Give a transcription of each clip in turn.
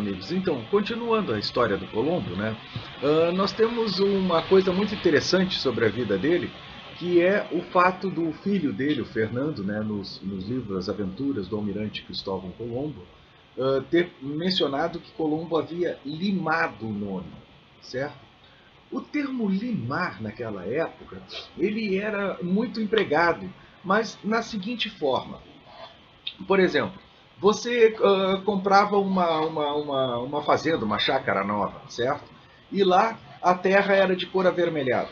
amigos, então, continuando a história do Colombo, né, nós temos uma coisa muito interessante sobre a vida dele, que é o fato do filho dele, o Fernando, né, nos livros As Aventuras do Almirante Cristóvão Colombo, ter mencionado que Colombo havia limado o nome, certo? O termo limar naquela época, ele era muito empregado, mas na seguinte forma. Por exemplo, você comprava uma fazenda, uma chácara nova, certo? E lá a terra era de cor avermelhada.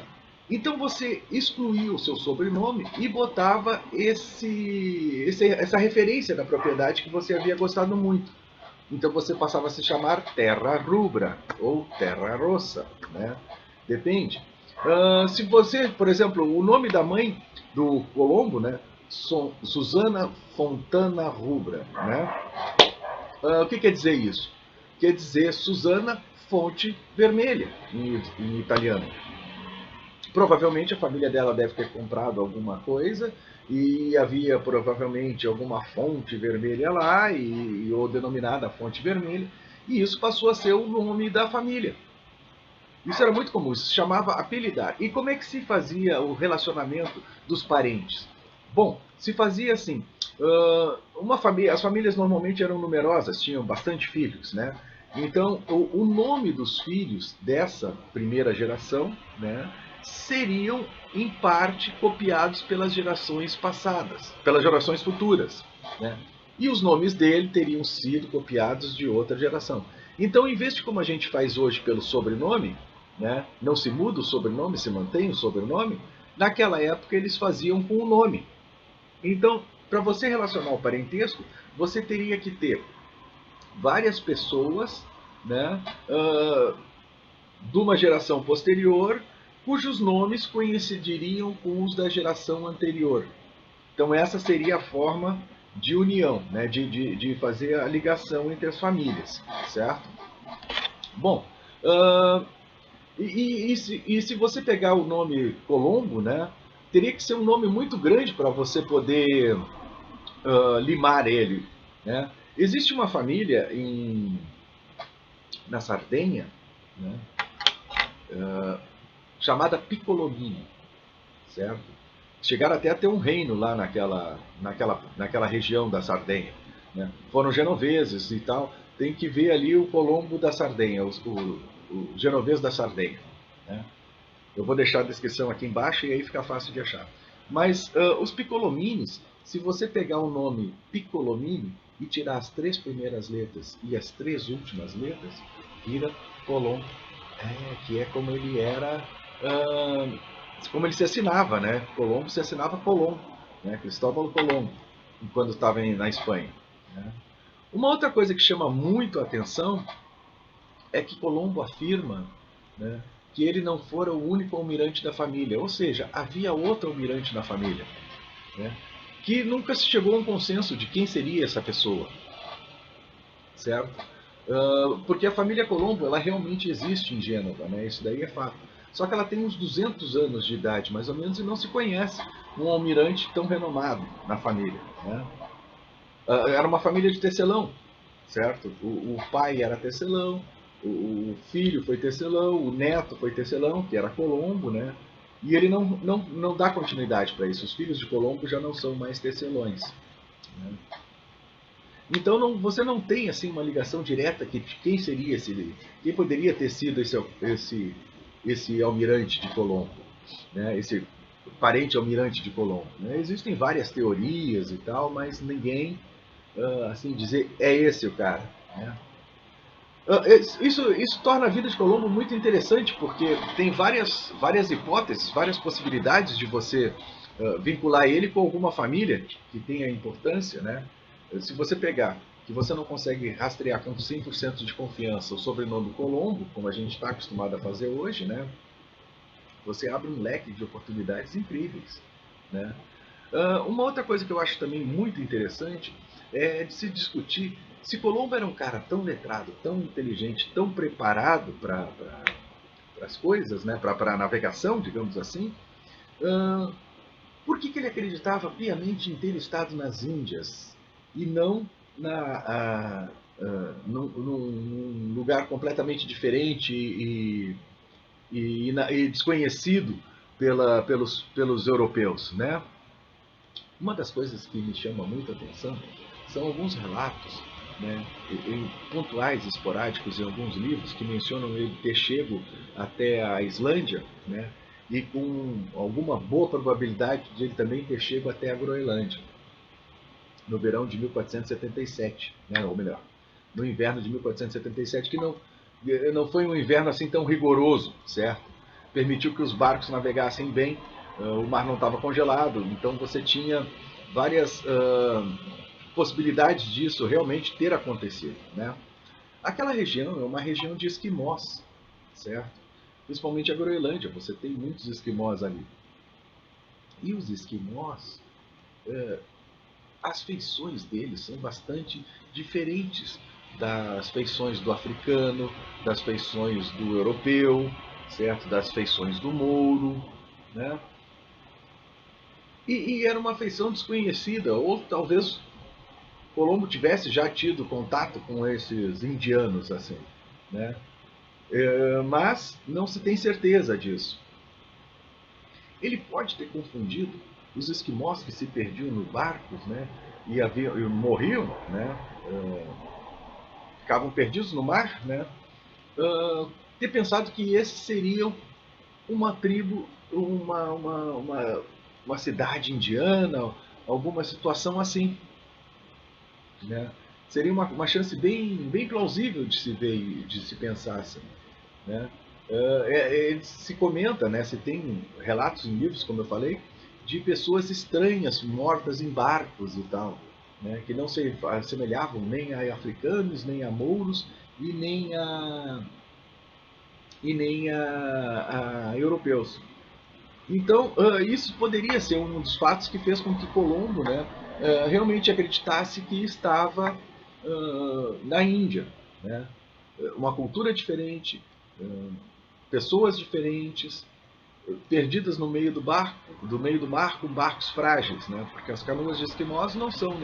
Então você excluía o seu sobrenome e botava essa referência da propriedade que você havia gostado muito. Então você passava a se chamar Terra Rubra ou Terra Rossa, né? Depende. Se você, por exemplo, o nome da mãe do Colombo, né? Susana Fontana Rubra, né? O que quer dizer isso? Quer dizer Susana Fonte Vermelha, em italiano. Provavelmente a família dela deve ter comprado alguma coisa e havia provavelmente alguma fonte vermelha lá, ou denominada fonte vermelha, e isso passou a ser o nome da família. Isso era muito comum, isso se chamava apelidar. E como é que se fazia o relacionamento dos parentes? Bom, se fazia assim, as famílias normalmente eram numerosas, tinham bastante filhos, né? Então, o nome dos filhos dessa primeira geração, né, seriam, em parte, copiados pelas gerações passadas, pelas gerações futuras, né? E os nomes dele teriam sido copiados de outra geração. Então, em vez de como a gente faz hoje pelo sobrenome, né, não se muda o sobrenome, se mantém o sobrenome, naquela época eles faziam com o nome. Então, para você relacionar o parentesco, você teria que ter várias pessoas, né, de uma geração posterior, cujos nomes coincidiriam com os da geração anterior. Então essa seria a forma de união, né, de fazer a ligação entre as famílias, certo? Bom, se você pegar o nome Colombo, né, teria que ser um nome muito grande para você poder limar ele, né? Existe uma família na Sardenha, né, chamada Piccolomini, certo? Chegaram até a ter um reino lá naquela região da Sardenha, né? Foram genoveses e tal. Tem que ver ali o Colombo da Sardenha, o genovês da Sardenha, né? Eu vou deixar a descrição aqui embaixo e aí fica fácil de achar. Mas os Piccolomines, se você pegar o nome Piccolomini e tirar as 3 primeiras letras e as 3 últimas letras, vira Colombo. Que é como ele era, como ele se assinava, né? Colombo se assinava Colombo, né? Cristóvão Colombo, quando estava na Espanha, né? Uma outra coisa que chama muito a atenção é que Colombo afirma, né, que ele não fora o único almirante da família, ou seja, havia outro almirante na família, né, que nunca se chegou a um consenso de quem seria essa pessoa, certo? Porque a família Colombo ela realmente existe em Gênova, né? Isso daí é fato. Só que ela tem uns 200 anos de idade, mais ou menos, e não se conhece um almirante tão renomado na família, né? Era uma família de tecelão, certo? O pai era tecelão, o filho foi tecelão, o neto foi tecelão, que era Colombo, né? E ele não dá continuidade para isso. Os filhos de Colombo já não são mais tecelões, né? Então você não tem assim uma ligação direta de quem seria quem poderia ter sido esse almirante de Colombo, né? Esse parente almirante de Colombo, né? Existem várias teorias e tal, mas ninguém assim dizer é esse o cara, né? Isso torna a vida de Colombo muito interessante, porque tem várias hipóteses, várias possibilidades de você vincular ele com alguma família que tenha importância, né? Se você pegar que você não consegue rastrear com 100% de confiança o sobrenome Colombo, como a gente está acostumado a fazer hoje, né? Você abre um leque de oportunidades incríveis, né? Uma outra coisa que eu acho também muito interessante é de se discutir se Colombo era um cara tão letrado, tão inteligente, tão preparado para as coisas, né? Para a navegação, digamos assim, por que ele acreditava piamente em ter estado nas Índias e não num lugar completamente diferente e desconhecido pelos europeus, né? Uma das coisas que me chama muito a atenção são alguns relatos, né, pontuais, esporádicos em alguns livros que mencionam ele ter chego até a Islândia, né, e com alguma boa probabilidade de ele também ter chego até a Groenlândia, no verão de 1477, né, ou melhor, no inverno de 1477, que não foi um inverno assim tão rigoroso, certo? Permitiu que os barcos navegassem bem, o mar não estava congelado, então você tinha várias possibilidades disso realmente ter acontecido, né? Aquela região é uma região de esquimós, certo? Principalmente a Groenlândia, você tem muitos esquimós ali. E os esquimós, as feições deles são bastante diferentes das feições do africano, das feições do europeu, certo? Das feições do mouro, né? E era uma feição desconhecida, ou talvez Colombo tivesse já tido contato com esses indianos, assim, né? Mas não se tem certeza disso. Ele pode ter confundido os esquimós que se perdiam nos barcos, né? E morriam, né? Ficavam perdidos no mar, né? Ter pensado que esses seriam uma tribo, uma cidade indiana, alguma situação assim, né? Seria uma chance bem plausível de se ver, de se pensar assim, né? Se comenta, né? Se tem relatos em livros, como eu falei, de pessoas estranhas mortas em barcos e tal, né? Que não se assemelhavam nem a africanos, nem a mouros e nem a europeus. Então, isso poderia ser um dos fatos que fez com que Colombo, né, realmente acreditasse que estava na Índia, né? Uma cultura diferente, pessoas diferentes, perdidas no meio do meio do mar com barcos frágeis, né? Porque as canoas de esquimós não são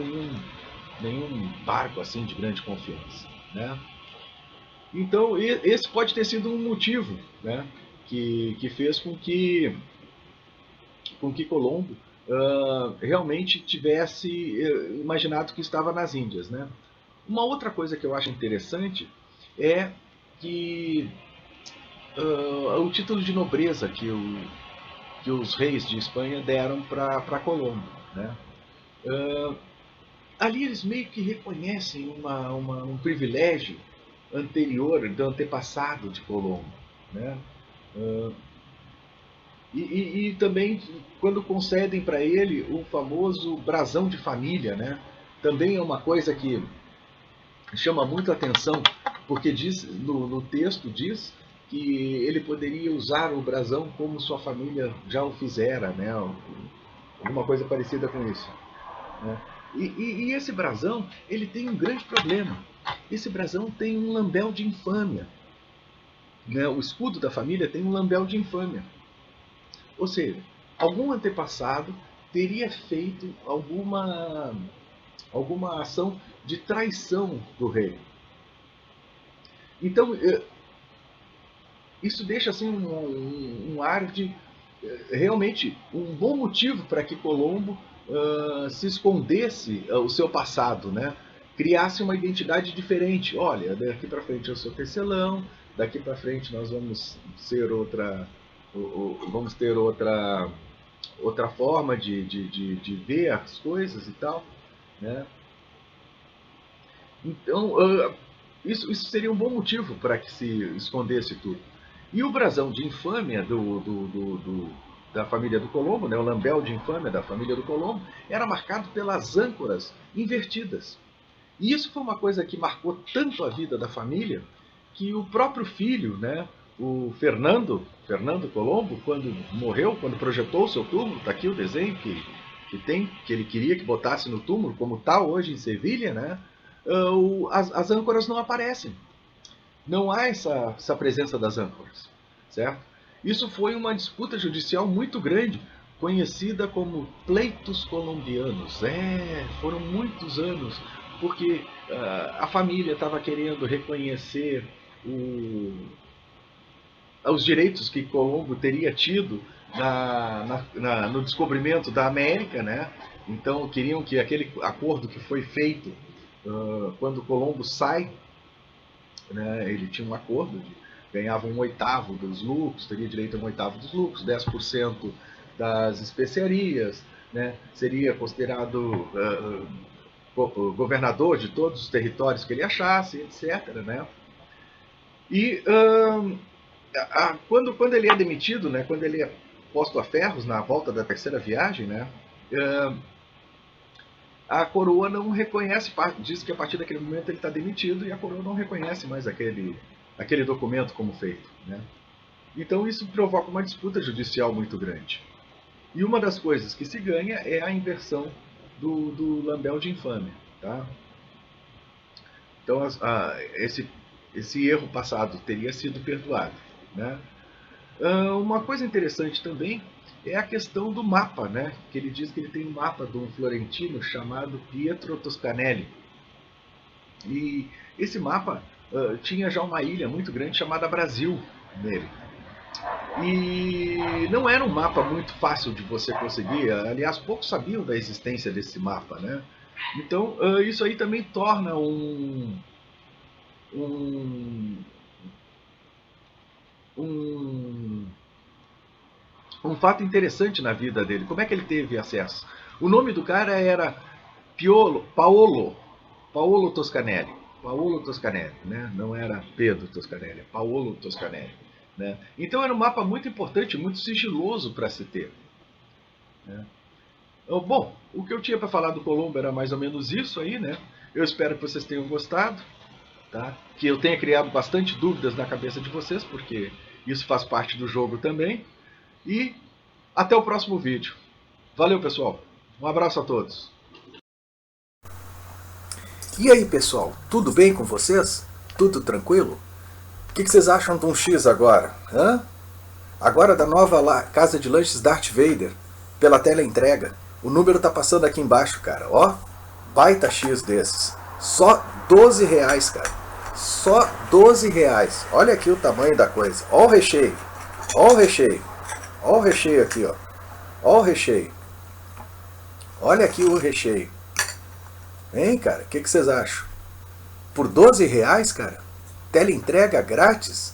nenhum barco assim de grande confiança, né? Então, esse pode ter sido um motivo, né, que fez com que Colombo realmente tivesse imaginado que estava nas Índias, né? Uma outra coisa que eu acho interessante é que o título de nobreza que os reis de Espanha deram para Colombo, né? Ali eles meio que reconhecem um privilégio anterior, do antepassado de Colombo, né? E também quando concedem para ele o famoso brasão de família, né? Também é uma coisa que chama muito a atenção, porque diz, no texto diz que ele poderia usar o brasão como sua família já o fizera, né? Alguma coisa parecida com isso, né? E esse brasão, ele tem um grande problema. Esse brasão tem um lambel de infâmia, né? O escudo da família tem um lambel de infâmia. Ou seja, algum antepassado teria feito alguma ação de traição do rei. Então, isso deixa assim um ar de realmente um bom motivo para que Colombo se escondesse o seu passado, né? Criasse uma identidade diferente. Olha, daqui para frente eu sou tecelão, daqui para frente nós vamos ser vamos ter outra forma de ver as coisas e tal, né? Então, isso seria um bom motivo para que se escondesse tudo. E o brasão de infâmia da família do Colombo, né, o lambel de infâmia da família do Colombo, era marcado pelas âncoras invertidas. E isso foi uma coisa que marcou tanto a vida da família que o próprio filho, né, o Fernando Colombo, quando morreu, quando projetou o seu túmulo, está aqui o desenho que ele queria que botasse no túmulo, como está hoje em Sevilha, né, as âncoras não aparecem. Não há essa presença das âncoras, certo? Isso foi uma disputa judicial muito grande, conhecida como pleitos colombianos. Foram muitos anos porque a família estava querendo reconhecer os direitos que Colombo teria tido no descobrimento da América, né? Então queriam que aquele acordo que foi feito quando Colombo sai, né, ele tinha um acordo de ganhava 1/8 dos lucros, teria direito a 1/8 dos lucros, 10% das especiarias, né, seria considerado governador de todos os territórios que ele achasse, etc. Né? E quando ele é demitido, né, quando ele é posto a ferros na volta da terceira viagem, né, a coroa não reconhece, diz que a partir daquele momento ele está demitido e a coroa não reconhece mais aquele documento como feito. Né? Então isso provoca uma disputa judicial muito grande. E uma das coisas que se ganha é a inversão do lambel de infâmia. Tá? Então esse erro passado teria sido perdoado. Né? Uma coisa interessante também é a questão do mapa, né? Que ele diz que ele tem um mapa de um florentino chamado Pietro Toscanelli. E esse mapa tinha já uma ilha muito grande chamada Brasil nele. E não era um mapa muito fácil de você conseguir, aliás, poucos sabiam da existência desse mapa, né? Então, isso aí também torna um fato interessante na vida dele. Como é que ele teve acesso? O nome do cara era Paolo Toscanelli. Paolo Toscanelli, né? Não era Pedro Toscanelli, é Paolo Toscanelli. Né? Então era um mapa muito importante, muito sigiloso para se ter. Né? Bom, o que eu tinha para falar do Colombo era mais ou menos isso aí, né? Eu espero que vocês tenham gostado, tá? Que eu tenha criado bastante dúvidas na cabeça de vocês, porque isso faz parte do jogo também. E até o próximo vídeo. Valeu, pessoal. Um abraço a todos. E aí, pessoal, tudo bem com vocês? Tudo tranquilo? O que vocês acham de um X agora? Hã? Agora da nova casa de lanches Darth Vader, pela tela entrega. O número tá passando aqui embaixo, cara. Ó, baita X desses. Só R$12, cara. Só R$12. Olha aqui o tamanho da coisa. Ó o recheio. Ó o recheio. Ó o recheio aqui, ó. Ó o recheio. Olha aqui o recheio. Hein, cara? O que vocês acham? Por R$12, cara? Tela entrega grátis?